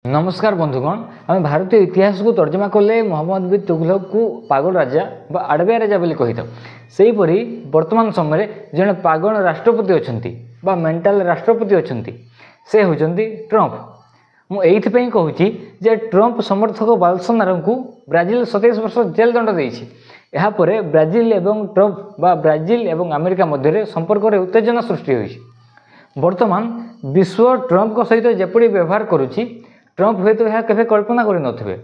नमस्कार बंधुगण आम भारतीय इतिहास को तर्जमा कले मोहम्मद बिन तुगलक को पागल राजा बा आड़बिया राजा बोली कही था। सेहीपरि वर्तमान समय जड़े पागल राष्ट्रपति अच्छा मेंटाल राष्ट्रपति अच्छा से होती ट्रंप। मुझे कहूँ जे ट्रंप समर्थक बोल्सोनारो को ब्राजिल 27 वर्ष जेल दंड देछि। यापर ब्राजिल एवं ट्रंप बा ब्राजिल एवं अमेरिका मध्य संपर्क में उत्तेजना सृष्टि होइछि। वर्तमान विश्व ट्रंप को सहित जेपरि व्यवहार करुछि ट्रंप हुए तो यह केवे कल्पना कर नथिबे।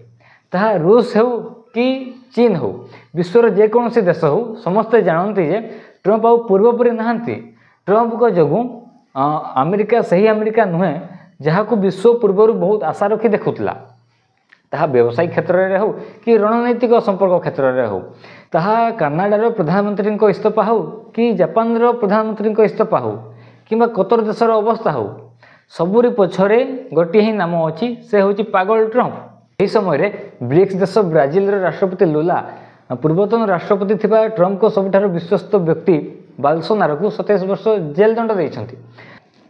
ताहा रूस हो कि चीन हो विश्वर जेकोसी देश हो समस्ते जानते जे ट्रंप आउ पूर्वपरि नहांती। ट्रंप को जोगु अमेरिका सही अमेरिका नुहे जहाँ को विश्व पूर्वर बहुत आशा रखी देखुला। ताहा व्यवसायिक क्षेत्र में हो कि रणनैतिक संपर्क क्षेत्र में हो, ताहा कनाडार प्रधानमंत्री इस्तीफा हो कि जापान प्रधानमंत्री इस्तीफा हो कि कतर देशर अवस्था हो, सबुरी पछरे गोटे ही नाम अच्छी से हूँ पागल ट्रंप। यही समय ब्रिक्स देश ब्राजिल राष्ट्रपति लुला पूर्वतन राष्ट्रपति थिबा ट्रंप को सबुठार विश्वस्त व्यक्ति बोल्सोनारो को 27 वर्ष जेल दंड देइछन्ति।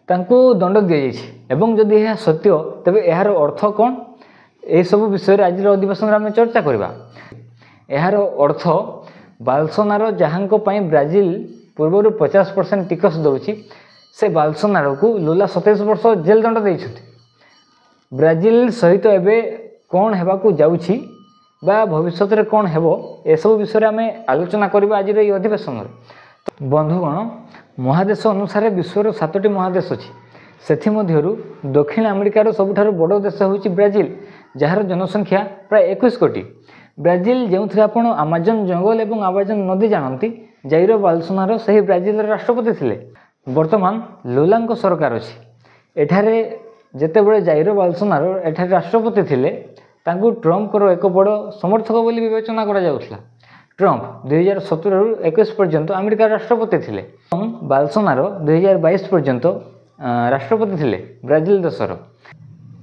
तांको दंड दि जाइछि। जदि यह सत्य तेबे यार अर्थ कौन ए सब विषय आज अधिवेशन आम चर्चा करबा। यार अर्थ बोल्सोनारो जहां ब्राजिल पूर्व 50% टिकस दउछि से बोल्सोनारो को लुला 27 वर्ष जेल दंड देइछन्ति। ब्राजिल सहित एबे कौन हेबाकू जाउछि बा भविष्य में कौन हेबो ए सब विषय आम आलोचना करबा आज ये अधिवेशन। बंधुगण महादेश अनुसार विश्वर 7टी महादेश अच्छी से दक्षिण अमेरिकार सबुठार बड़ देश हूँ ब्राजिल जार जनसंख्या प्राय 21 कोटी। ब्राजिल जो आप आमाजन जंगल और आमाजन नदी जानती जाइर बोल्सोनारो सही ब्राजिल राष्ट्रपति थिले। वर्तमान लुला सरकार अच्छी एठारे जेतेबेले जाइर बोल्सोनारो एठारे राष्ट्रपति थिले तांकु ट्रंप को एक बड़ समर्थक बोली विवेचना करा जाउथला। ट्रंप 2017 रु 21 पर्यंत अमेरिका राष्ट्रपति थिले। बोल्सोनारो 2022 पर्यंत राष्ट्रपति थिले ब्राजिल देशर।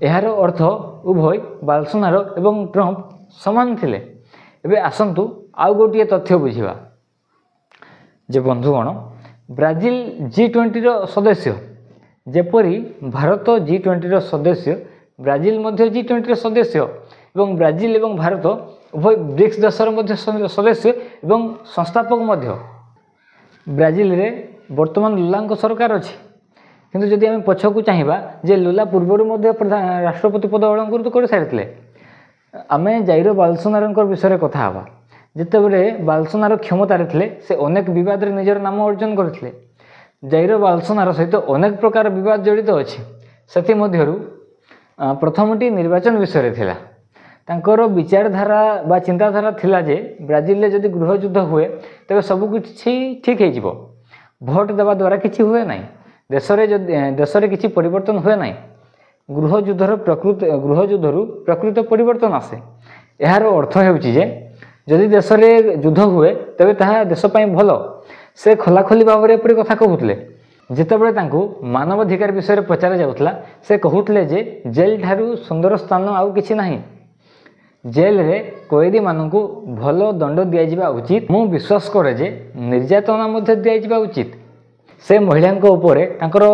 यार अर्थ उभय बोल्सोनारो एवं ट्रंप समान थिले। एबे आसंतु आउ गोटे तथ्य बुझिबा जे बंधुगण ब्राजिल G20 रो सदस्य जेपरी भारत G20 रो सदस्य ब्राजिल मध्य G20 रो सदस्य एवं ब्राजिल एवं भारत उभय ब्रिक्स देशर मध्य सदस्य एवं संस्थापक मध्य। ब्राजिल रे वर्तमान लुला सरकार अच्छी किंतु जदि आम पछकू चाहिए जे लुला पूर्वर राष्ट्रपति पद अलंकृत कर सारी आम जाइर बोल्सोनारो विषय कथा हवा। जितेबले बोल्सोनारो क्षमतार थे से अनेक विवाद निजर नाम अर्जन करते। जाइर बोल्सोनारो सहित अनेक प्रकार विवाद जड़ित अच्छी से प्रथमटी निर्वाचन विषय थिला। तांकर विचारधारा बा चिंताधारा थिला जे ब्राजिल में जदि गृह युद्ध हुए तेबे सबकिछि ठीक हो भोट देवा द्वारा किछि हुए ना देश में किसी परिवर्तन हुए ना गृह युद्धर प्रकृत परिवर्तन आसे। यार अर्थ होउछि जदि देश में युद्ध हुए तेबे ताहा देश पई भल। से खोलाखोली भाव में एपरी कथा कहूले जितेबले तांकु मानवाधिकार विषय पचारा जाउथला से कहूले जे जेल ठारू सुंदर स्थान आउ किछि नाही। जेल रे कैदी मानकु भल दंड दिया उचित। मु विश्वास करे जे निर्यातना मध्य दिया उचित। से महिला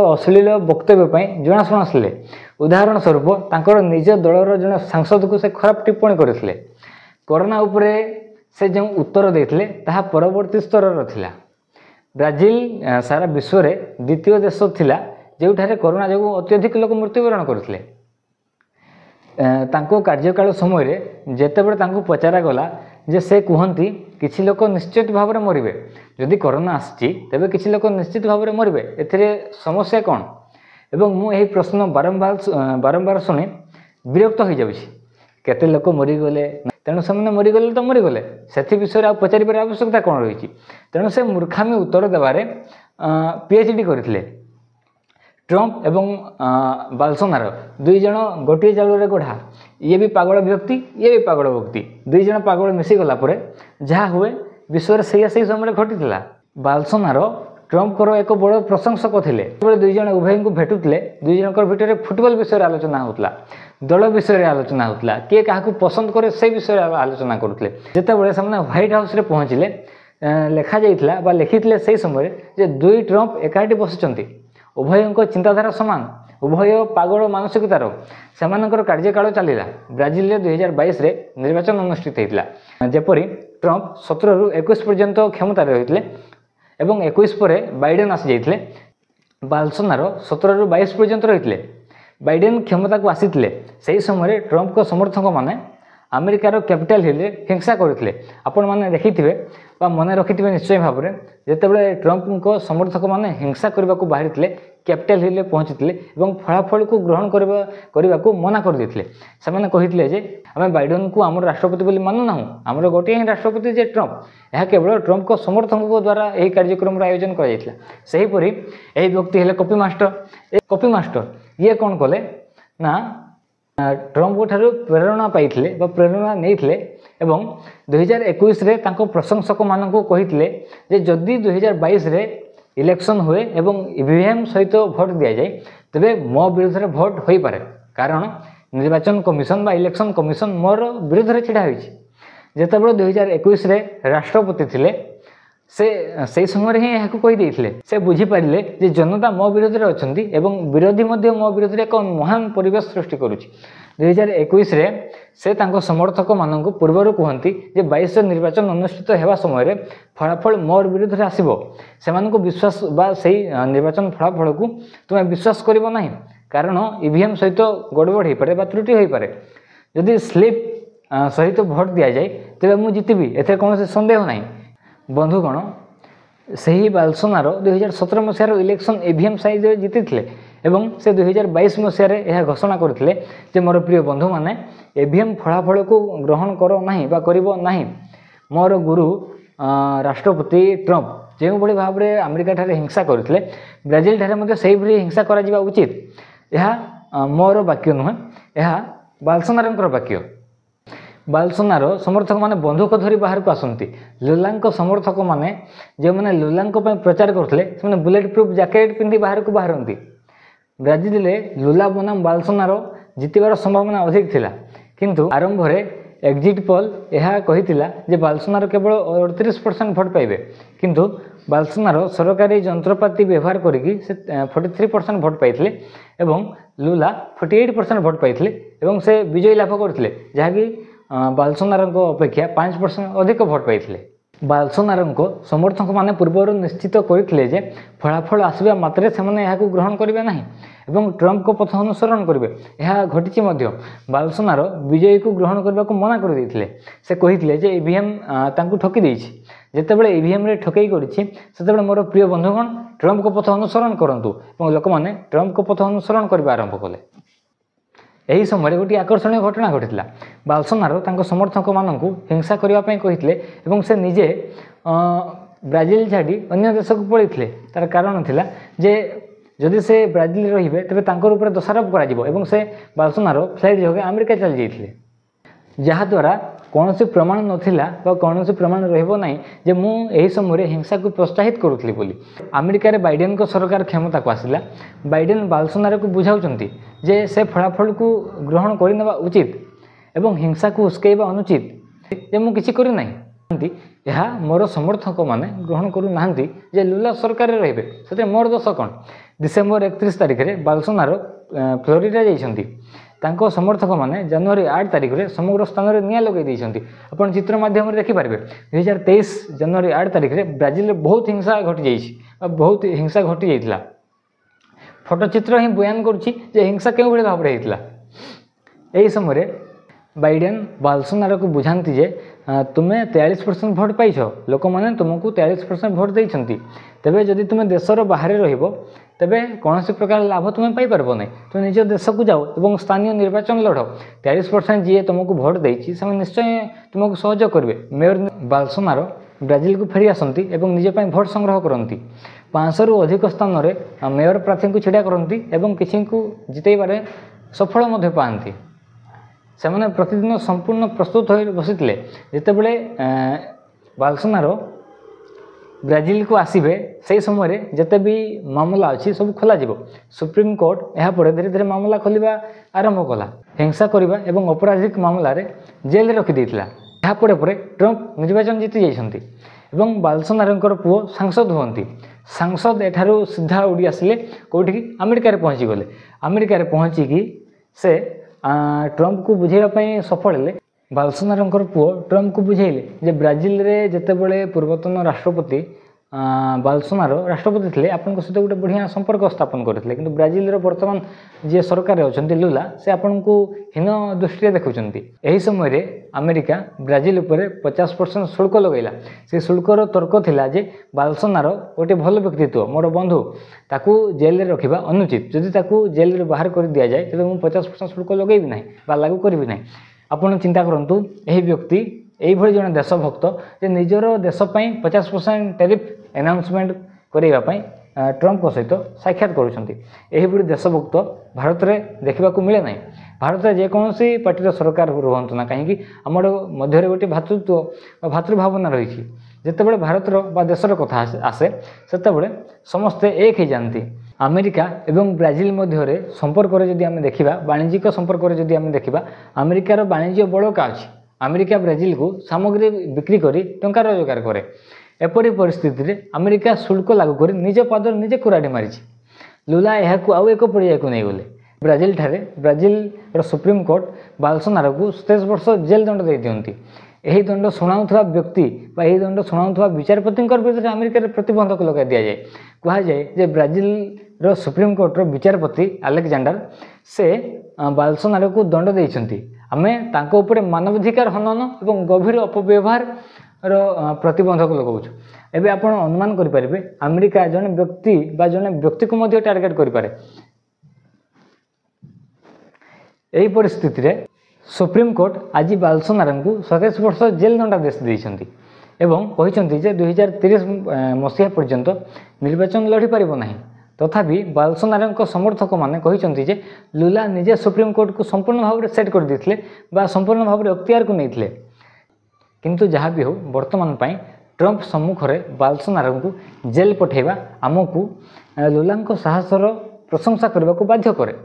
अश्लील वक्तव्य जनाशुना आसले। उदाहरण स्वरूप तांकर निज दलर जन सांसद को से खराब टिप्पणी करथिले। कोरोना उपरे से जो उत्तर देथिले ताहा परवर्ती स्तर थिला। ब्राजिल सारा विश्व रे द्वितीय देश थिला जोठारे कोरोना जो अत्यधिक लोक मृत्युवरण करथिले। तांको कार्यकाल समय रे जेतेबेले तांको पचारा गला जे से कहती किछि लोक निश्चित भाव में मरबे जदि कोरोना आछि तेबे किछि लोक निश्चित भाव में मरबे एथिरे समस्या कौन। एवं मु एही प्रश्न बारंबार शुणी विरक्त हो जाउछि। केते लोक मरीगले तेणु से मरीगले तो मरीगले से विषय आ पचार आवश्यकता कौन रही। तेणु से मूर्खामी उत्तर देवारे PhD करथिले। ट्रंप एवं बोल्सोनारो दुई जन गोटे चाउल गढ़ा ये भी पागल व्यक्ति ये भी पागल व्यक्ति दुई जन पागल मिसीगला जहाँ हुए विश्व से समय घटी। बोल्सोनारो ट्रंप को एक बड़ प्रशंसक थे। दुई जन उभय को भेटुले दुई जन भितर फुटबॉल विषय आलोचना होता दल विषय आलोचना होता किए क्या पसंद करे से विषय आलोचना करुले। जितेबाला से व्हाइट हाउस रे पहुँचले लिखा जाता लिखी से समय जे दुई ट्रंप एकाठी बसुंट उभयों चिंताधारा सामान ଉଭୟ ପାଗଳ ମାନସିକତାର ସେମାନଙ୍କର କାର୍ଯ୍ୟକାଳ ଚାଲିଲା। ବ୍ରାଜିଲରେ 2022ରେ ନିର୍ବାଚନ ଅନୁଷ୍ଠିତ ହୋଇଥିଲା। ଯେପରି ଟ୍ରମ୍ପ 17ରୁ 21 ପର୍ଯ୍ୟନ୍ତ କ୍ଷମତାରେ ରହିଥିଲେ ଏବଂ 21 ପରେ ବାଇଡେନ୍ ଆସିଯାଇଥିଲେ। ବୋଲସୋନାରୋ 17ରୁ 22 ପର୍ଯ୍ୟନ୍ତ ରହିଥିଲେ। ବାଇଡେନ୍ କ୍ଷମତାକୁ ଆସିଥିଲେ ସେହି ସମୟରେ ଟ୍ରମ୍ପଙ୍କ ସମର୍ଥକମାନେ ଆମେରିକାର କ୍ୟାପିଟାଲ ହିଲ୍ରେ ହିଂସା କରିଥିଲେ। ଆପଣମାନେ ଦେଖିଥିବେ ବା ମନେ ରଖିଥିବେ ନିଶ୍ଚୟ ଭାବରେ, ଯେତେବେଳେ ଟ୍ରମ୍ପଙ୍କ ସମର୍ଥକମାନେ ହିଂସା କରିବାକୁ ବାହାରିଥିଲେ କ୍ୟାପିଟାଲ ହିଲ୍ରେ ପହଞ୍ଚିଥିଲେ ଏବଂ ଫଳାଫଳକୁ ଗ୍ରହଣ କରିବାକୁ ମନା କରିଦେଇଥିଲେ। ସେମାନେ କହିଥିଲେ ଯେ ଆମେ ବାଇଡେନ୍କୁ ଆମର ରାଷ୍ଟ୍ରପତି ବୋଲି ମାନୁନାହୁଁ, ଆମର ଗୋଟିଏ ହିଁ ରାଷ୍ଟ୍ରପତି ଯେ ଟ୍ରମ୍ପ। ଏହା କେବଳ ଟ୍ରମ୍ପଙ୍କ ସମର୍ଥକଙ୍କ ଦ୍ୱାରା ଏହି କାର୍ଯ୍ୟକ୍ରମର ଆୟୋଜନ କରାଯାଇଥିଲା। ସେହିପରି ଏହି ବ୍ୟକ୍ତି ହେଲେ କପି ମାଷ୍ଟର। ଏ କପି ମାଷ୍ଟର ଇଏ କ'ଣ କଲେ ନା ଟ୍ରମ୍ପଙ୍କ ଠାରୁ ପ୍ରେରଣା ପାଇଥିଲେ ବା ପ୍ରେରଣା ନେଇଥିଲେ ଏବଂ 2021ରେ ତାଙ୍କ ପ୍ରଶଂସକମାନଙ୍କୁ କହିଥିଲେ ଯେ ଯଦି 2022ରେ ଇଲେକ୍ସନ୍ ହୁଏ ଏବଂ ଇଭିଏମ୍ ସହିତ ଭୋଟ୍ ଦିଆଯାଏ ତେବେ ମୋ ବିରୁଦ୍ଧରେ ଭୋଟ୍ ହୋଇପାରେ, କାରଣ ନିର୍ବାଚନ କମିଶନ ବା ଇଲେକ୍ସନ୍ କମିଶନ ମୋର ବିରୁଦ୍ଧରେ ଛିଡ଼ା ହୋଇଛି। ଯେତେବେଳେ 2021ରେ ରାଷ୍ଟ୍ରପତି ଥିଲେ ସେ ସେହି ସମୟରେ ହିଁ ଏହାକୁ କହିଦେଇଥିଲେ। ସେ ବୁଝିପାରିଲେ ଯେ ଜନତା ମୋ ବିରୋଧରେ ଅଛନ୍ତି ଏବଂ ବିରୋଧୀ ମଧ୍ୟ ମୋ ବିରୋଧରେ ଏକ ମହାନ ପରିବେଶ ସୃଷ୍ଟି କରୁଛି। 2021ରେ ସେ ତାଙ୍କ ସମର୍ଥକମାନଙ୍କୁ ପୂର୍ବରୁ କୁହନ୍ତି ଯେ 22ର ନିର୍ବାଚନ ଅନୁଷ୍ଠିତ ହେବା ସମୟରେ ଫଳାଫଳ ମୋର ବିରୁଦ୍ଧରେ ଆସିବ। ସେମାନଙ୍କୁ ବିଶ୍ୱାସ ବା ସେହି ନିର୍ବାଚନ ଫଳାଫଳକୁ ତୁମେ ବିଶ୍ୱାସ କରିବ ନାହିଁ, କାରଣ ଇଭିଏମ୍ ସହିତ ଗଡ଼ବଡ଼ ହୋଇପାରେ ବା ତ୍ରୁଟି ହୋଇପାରେ। ଯଦି ସ୍ଲିପ୍ ସହିତ ଭୋଟ୍ ଦିଆଯାଏ ତେବେ ମୁଁ ଜିତିବି, ଏଥିରେ କୌଣସି ସନ୍ଦେହ ନାହିଁ। ବନ୍ଧୁଗଣ, ସେହି ବୋଲସୋନାରୋ 2017 ମସିହାର ଇଲେକ୍ସନ୍ ଇଭିଏମ୍ ସାଇଜ୍ରେ ଜିତିଥିଲେ ଏବଂ ସେ 2022 ମସିହାରେ ଏହା ଘୋଷଣା କରିଥିଲେ ଯେ ମୋର ପ୍ରିୟ ବନ୍ଧୁମାନେ, ଇଭିଏମ୍ ଫଳାଫଳକୁ ଗ୍ରହଣ କର ନାହିଁ ବା କରିବ ନାହିଁ। ମୋର ଗୁରୁ ରାଷ୍ଟ୍ରପତି ଟ୍ରମ୍ପ ଯେଉଁଭଳି ଭାବରେ ଆମେରିକାଠାରେ ହିଂସା କରିଥିଲେ ବ୍ରାଜିଲଠାରେ ମଧ୍ୟ ସେହିଭଳି ହିଂସା କରାଯିବା ଉଚିତ। ଏହା ମୋର ବାକ୍ୟ ନୁହେଁ, ଏହା ବୋଲସୋନାରୋଙ୍କର ବାକ୍ୟ। ବୋଲସୋନାରୋ ସମର୍ଥକମାନେ ବନ୍ଧୁକ ଧରି ବାହାରକୁ ଆସନ୍ତି। ଲୁଲାଙ୍କ ସମର୍ଥକମାନେ ଯେଉଁମାନେ ଲୁଲାଙ୍କ ପାଇଁ ପ୍ରଚାର କରୁଥିଲେ ସେମାନେ ବୁଲେଟ୍ ପ୍ରୁଫ୍ ଜ୍ୟାକେଟ୍ ପିନ୍ଧି ବାହାରକୁ ବାହାରନ୍ତି। ବ୍ରାଜିଲରେ ଲୁଲା ବନାମ ବୋଲସୋନାରୋ ଜିତିବାର ସମ୍ଭାବନା ଅଧିକ ଥିଲା, କିନ୍ତୁ ଆରମ୍ଭରେ ଏକ୍ଜିଟ୍ ପୋଲ୍ ଏହା କହିଥିଲା ଯେ ବୋଲସୋନାରୋ କେବଳ 38% ଭୋଟ୍ ପାଇବେ, କିନ୍ତୁ ବୋଲସୋନାରୋ ସରକାରୀ ଯନ୍ତ୍ରପାତି ବ୍ୟବହାର କରିକି ସେ 43% ଭୋଟ୍ ପାଇଥିଲେ ଏବଂ ଲୁଲା 48% ଭୋଟ୍ ପାଇଥିଲେ ଏବଂ ସେ ବିଜୟୀ ଲାଭ କରିଥିଲେ, ଯାହାକି ବୋଲସୋନାରୋଙ୍କ ଅପେକ୍ଷା 5% ଅଧିକ ଭୋଟ୍ ପାଇଥିଲେ। ବୋଲସୋନାରୋଙ୍କ ସମର୍ଥକମାନେ ପୂର୍ବରୁ ନିଶ୍ଚିତ କରିଥିଲେ ଯେ ଫଳାଫଳ ଆସିବା ମାତ୍ରେ ସେମାନେ ଏହାକୁ ଗ୍ରହଣ କରିବେ ନାହିଁ ଏବଂ ଟ୍ରମ୍ପଙ୍କ ପଥ ଅନୁସରଣ କରିବେ। ଏହା ଘଟିଛି ମଧ୍ୟ। ବୋଲସୋନାରୋ ବିଜୟୀକୁ ଗ୍ରହଣ କରିବାକୁ ମନା କରିଦେଇଥିଲେ। ସେ କହିଥିଲେ ଯେ ଇଭିଏମ୍ ତାଙ୍କୁ ଠକି ଦେଇଛି। ଯେତେବେଳେ ଇଭିଏମ୍ରେ ଠକେଇ କରିଛି ସେତେବେଳେ ମୋର ପ୍ରିୟ ବନ୍ଧୁଗଣ ଟ୍ରମ୍ପଙ୍କ ପଥ ଅନୁସରଣ କରନ୍ତୁ ଏବଂ ଲୋକମାନେ ଟ୍ରମ୍ପଙ୍କ ପଥ ଅନୁସରଣ କରିବା ଆରମ୍ଭ କଲେ। ଏହି ସମୟରେ ଗୋଟିଏ ଆକର୍ଷଣୀୟ ଘଟଣା ଘଟିଥିଲା। ବୋଲସୋନାରୋ ତାଙ୍କ ସମର୍ଥକମାନଙ୍କୁ ହିଂସା କରିବା ପାଇଁ କହିଥିଲେ ଏବଂ ସେ ନିଜେ ବ୍ରାଜିଲ ଛାଡ଼ି ଅନ୍ୟ ଦେଶକୁ ପଳାଇଥିଲେ। ତାର କାରଣ ଥିଲା ଯେ ଯଦି ସେ ବ୍ରାଜିଲରେ ରହିବେ ତେବେ ତାଙ୍କର ଉପରେ ଦୋଷାରୋପ କରାଯିବ ଏବଂ ସେ ବୋଲସୋନାରୋ ଫ୍ଲାଇଟ୍ ଯୋଗେ ଆମେରିକା ଚାଲିଯାଇଥିଲେ, ଯାହାଦ୍ୱାରା କୌଣସି ପ୍ରମାଣ ନଥିଲା ବା କୌଣସି ପ୍ରମାଣ ରହିବ ନାହିଁ ଯେ ମୁଁ ଏହି ସମୟରେ ହିଂସାକୁ ପ୍ରୋତ୍ସାହିତ କରୁଥିଲି ବୋଲି। ଆମେରିକାରେ ବାଇଡେନ୍ଙ୍କ ସରକାର କ୍ଷମତାକୁ ଆସିଲା। ବାଇଡେନ୍ ବୋଲସୋନାରୋକୁ ବୁଝାଉଛନ୍ତି ଯେ ସେ ଫଳାଫଳକୁ ଗ୍ରହଣ କରିନେବା ଉଚିତ ଏବଂ ହିଂସାକୁ ଉସ୍କେଇବା ଅନୁଚିତ, ଯେ ମୁଁ କିଛି କରିନାହିଁ। ଏହା ମୋର ସମର୍ଥକମାନେ ଗ୍ରହଣ କରୁନାହାନ୍ତି ଯେ ଲୁଲା ସରକାରରେ ରହିବେ, ସେଥିରେ ମୋର ଦୋଷ କ'ଣ? ଡିସେମ୍ବର 31 ତାରିଖରେ ବୋଲସୋନାରୋ ଫ୍ଲୋରିଡା ଯାଇଛନ୍ତି। ତାଙ୍କ ସମର୍ଥକମାନେ ଜାନୁଆରୀ 8 ତାରିଖରେ ସମଗ୍ର ସ୍ଥାନରେ ନିଆଁ ଲଗାଇ ଦେଇଛନ୍ତି। ଆପଣ ଚିତ୍ର ମାଧ୍ୟମରେ ଦେଖିପାରିବେ। 2023 ଜାନୁଆରୀ 8 ତାରିଖରେ ବ୍ରାଜିଲରେ ବହୁତ ହିଂସା ଘଟିଯାଇଛି ବା ବହୁତ ହିଂସା ଘଟିଯାଇଥିଲା। ଫଟୋଚିତ୍ର ହିଁ ବୟାନ କରୁଛି ଯେ ହିଂସା କେଉଁଭଳି ଭାବରେ ହୋଇଥିଲା। ଏହି ସମୟରେ ବାଇଡେନ୍ ବୋଲସୋନାରୋକୁ ବୁଝାନ୍ତି ଯେ ତୁମେ 43% ଭୋଟ୍ ପାଇଛ, ଲୋକମାନେ ତୁମକୁ 43% ଭୋଟ୍ ଦେଇଛନ୍ତି, ତେବେ ଯଦି ତୁମେ ଦେଶର ବାହାରେ ରହିବ ତେବେ କୌଣସି ପ୍ରକାର ଲାଭ ତୁମେ ପାଇପାରିବ ନାହିଁ। ତୁମେ ନିଜ ଦେଶକୁ ଯାଅ ଏବଂ ସ୍ଥାନୀୟ ନିର୍ବାଚନ ଲଢ଼। 43% ଯିଏ ତୁମକୁ ଭୋଟ୍ ଦେଇଛି ସେମାନେ ନିଶ୍ଚୟ ତୁମକୁ ସହଯୋଗ କରିବେ। ମେୟର ବୋଲସୋନାରୋ ବ୍ରାଜିଲକୁ ଫେରି ଆସନ୍ତି ଏବଂ ନିଜ ପାଇଁ ଭୋଟ୍ ସଂଗ୍ରହ କରନ୍ତି। 500ରୁ ଅଧିକ ସ୍ଥାନରେ ମେୟର ପ୍ରାର୍ଥୀଙ୍କୁ ଛିଡ଼ା କରନ୍ତି ଏବଂ କିଛିଙ୍କୁ ଜିତାଇବାରେ ସଫଳ ମଧ୍ୟ ପାଆନ୍ତି। ସେମାନେ ପ୍ରତିଦିନ ସମ୍ପୂର୍ଣ୍ଣ ପ୍ରସ୍ତୁତ ହୋଇ ବସିଥିଲେ। ଯେତେବେଳେ ବୋଲସୋନାରୋ ବ୍ରାଜିଲକୁ ଆସିବେ ସେହି ସମୟରେ ଯେତେ ବି ମାମଲା ଅଛି ସବୁ ଖୋଲାଯିବ। ସୁପ୍ରିମକୋର୍ଟ ଏହାପରେ ଧୀରେ ଧୀରେ ମାମଲା ଖୋଲିବା ଆରମ୍ଭ କଲା। ହିଂସା କରିବା ଏବଂ ଅପରାଧିକ ମାମଲାରେ ଜେଲରେ ରଖିଦେଇଥିଲା। ଏହାପରେ ପରେ ଟ୍ରମ୍ପ ନିର୍ବାଚନ ଜିତି ଯାଇଛନ୍ତି ଏବଂ ବୋଲସୋନାରୋଙ୍କର ପୁଅ ସାଂସଦ ହୁଅନ୍ତି। सांसद एठारू सीधा उड़ी आसिले कौटी अमेरिका पहुँची गले। अमेरिका पहुँचिकी से ट्रंप को बुझाइवाई सफल हेले। बोल्सोनारोंकर पुओ ट्रंप को बुझेले जे ब्राजिल रे जेतेबेले पूर्वतन राष्ट्रपति बोल्सोनारो राष्ट्रपति थे आपन सहित गोटे बढ़िया संपर्क स्थापन करते कि ब्राजिल बर्तमान जी सरकार अच्छा लुला से आपन को हीन दृष्टि देखुं। यही समय अमेरिका ब्राजिल उपर 50% शुल्क लगेला। से शुल्कर तर्क थिला जे बोल्सोनारो गोटे भल व्यक्तित्व मोर बंधु ताकू जेल रे रखिबा अनुचित। जदि ताकू जेल रे बाहर कर दिया जाए तेज मुझे 50% शुल्क लगेबी ना बा लागू करी ना। आपन चिंता करंतु यही व्यक्ति यही जन देशभक्त जे निजर देशपाई 50% टैरिफ अनाउंसमेंट करने ट्रंप सहित साक्षात करुँच। देशभक्त भारत में देखा मिले ना। भारत में जेकोसी पार्टी सरकार रुहतु ना कहीं आम मध्य गोटे भातृत्व भावना रही। जितेबाला भारत बा देशर कथा आसे से समस्ते एक ही जानती। अमेरिका एवं ब्राजिल मध्य संपर्क जदि आम देखा वाणिज्यिक संपर्क जदि आम देखा अमेरिकार वाणिज्य बड़का अच्छी। अमेरिका ब्राजिल को सामग्री बिक्री करी टंका रोजगार करे। एपरी परिस्थिति रे अमेरिका शुल्क लागू कर निज पादर निजे कुराड़ी मारी। लुला यह आउ एक पर्याय को नहीं गले। ब्राजिल ठारे ब्राजिल सुप्रीम कोर्ट बोल्सोनारो को 27 वर्ष जेल दंड दे दियंती। यही दंड शुणाउथवा व्यक्ति बा यही दंड शुणाउथवा विचारपति विरुद्ध अमेरिका प्रतिबंधक लगा दि जाए। कहुए जे ब्राजिल सुप्रीम कोर्टर विचारपति अलेक्जेंडर से बोल्सोनारो को दंड देइछंती। आमे तांको ऊपर मानवाधिकार हनन एवं गभीर अपव्यवहार प्रतिबंधक लगाऊँ। एवं आप अनुमान करें अमेरिका जन व्यक्ति बा जन व्यक्ति को मध्य टार्गेट करें। यही परिस्थिति रे सुप्रीम कोर्ट आज बोल्सोनारो को 27 वर्ष जेल दंडादेश देइछंती एवं कहिसंती जे 2030 मसीहा पर्यंत निर्वाचन लड़ी पारिबो नाही। तथापि बोल्सोनारो समर्थक माने कहिसंती जे लुला निजे सुप्रीम कोर्ट को संपूर्ण भाव में सेट कर देथिले बा संपूर्ण भाव में अख्तियार को नैथिले। किंतु जहाँ भी हो वर्तमान पाई ट्रंप सम्मुख में बोल्सोनारो को जेल पठेबा आमको लुला साहसर प्रशंसा करने को बाध्य करे।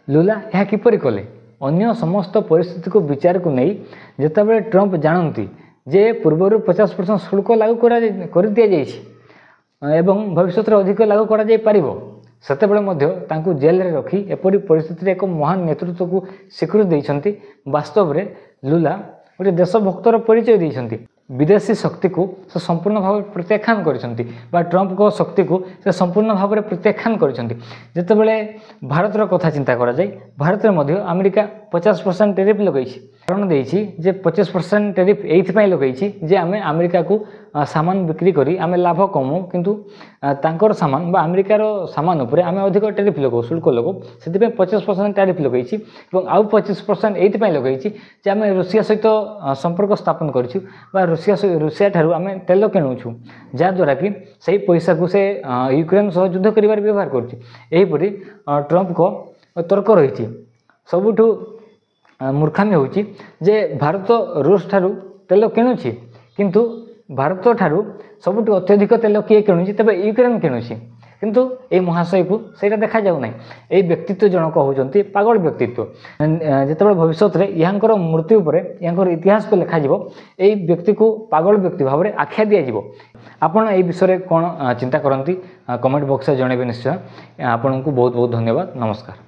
लुला यह किपरि कले अन्य समस्त परिस्थिति को विचार को नहीं जितेबाला ट्रंप जानती जे पूर्वर 50% शुल्क लागू कर दि जाइए एवं भविष्य अधिक लागू कर सेतेबेले जेल रे रखी एपरी परिस्थिति एक महान नेतृत्व को स्वीकृति देइछंती। वास्तव में लुला गोटे देशभक्तर परिचय देइछंती। विदेशी शक्ति को से संपूर्ण भाव प्रत्याख्यान करछंती बा ट्रंप को शक्ति को से संपूर्ण भाव में प्रत्याख्यान करछंती। जेतेबेले भारतर कथा चिंता करा जाय भारत में मध्य अमेरिका 50% टैरिफ लगाइछि। कारण देइछि जे 50% टैरिफ एइथपाई लगाइछि जे आमे अमेरिका को सामान बिक्री करी आमे लाभ कमो किंतु तांकर सामान बा अमेरिकार सामान उपरे आमे अधिक टैरिफ लगाऊ शुल्क लगाऊ। सेतिपे 50% टैरिफ लगाइछि एवं आउ 25% एइथपाई लगाइछि जे आमे रूसिया सहित संपर्क स्थापन करिछु बा रूसिया ठारू आमे तेल किणुछु जहाँद्वारा कि सही पैसा को से यूक्रेन सह युद्ध करिवार व्यवहार करुछि। एहीपरि ट्रंप को तर्क रही। सबुठु मूर्खामी होची जे भारत रूस ठारू तेल किणुछि किंतु भारत ठारू सबुठु अत्यधिक तेल किए किणुछि तबे यूक्रेन किणुछि किंतु ए महाशय को सेटा देखा जाउ नै। ए व्यक्तित्व जनक होउचंती पागल व्यक्तित्व। जेतेबेले भविष्य रे यांकर मृत्यु परे यांकर इतिहास को लिखा जिवो ए व्यक्ति को पागल व्यक्ति भाव में आख्या दिया जिवो। आपण ए विषय कोन चिंता करंती कमेंट बॉक्स रे जणेबे निश्चय। आपन को बहुत बहुत धन्यवाद। नमस्कार।